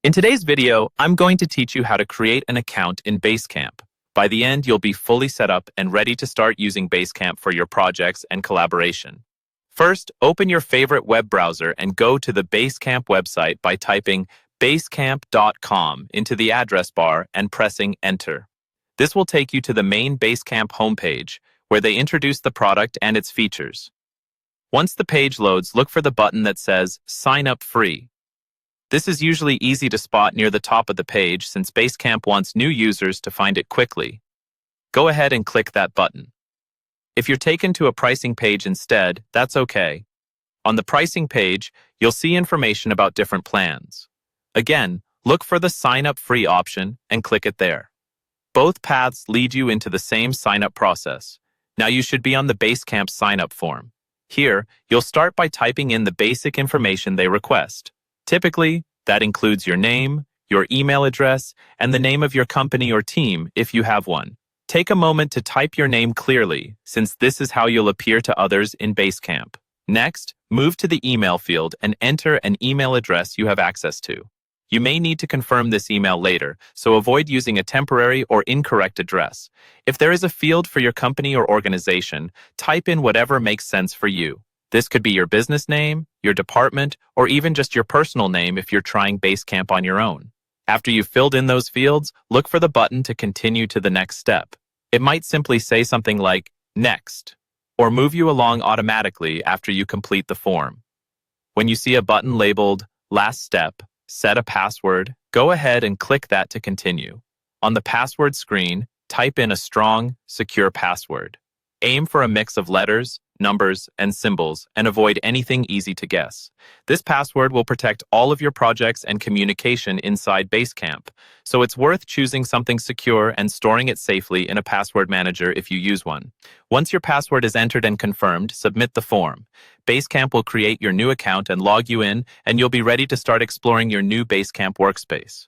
In today's video, I'm going to teach you how to create an account in Basecamp. By the end, you'll be fully set up and ready to start using Basecamp for your projects and collaboration. First, open your favorite web browser and go to the Basecamp website by typing basecamp.com into the address bar and pressing Enter. This will take you to the main Basecamp homepage, where they introduce the product and its features. Once the page loads, look for the button that says Sign Up Free. This is usually easy to spot near the top of the page since Basecamp wants new users to find it quickly. Go ahead and click that button. If you're taken to a pricing page instead, that's okay. On the pricing page, you'll see information about different plans. Again, look for the Sign Up Free option and click it there. Both paths lead you into the same sign-up process. Now you should be on the Basecamp sign-up form. Here, you'll start by typing in the basic information they request. Typically, that includes your name, your email address, and the name of your company or team if you have one. Take a moment to type your name clearly, since this is how you'll appear to others in Basecamp. Next, move to the email field and enter an email address you have access to. You may need to confirm this email later, so avoid using a temporary or incorrect address. If there is a field for your company or organization, type in whatever makes sense for you. This could be your business name, your department, or even just your personal name if you're trying Basecamp on your own. After you've filled in those fields, look for the button to continue to the next step. It might simply say something like Next, or move you along automatically after you complete the form. When you see a button labeled Last Step, Set a Password, go ahead and click that to continue. On the password screen, type in a strong, secure password. Aim for a mix of letters, numbers, and symbols, and avoid anything easy to guess. This password will protect all of your projects and communication inside Basecamp, so it's worth choosing something secure and storing it safely in a password manager if you use one. Once your password is entered and confirmed, submit the form. Basecamp will create your new account and log you in, and you'll be ready to start exploring your new Basecamp workspace.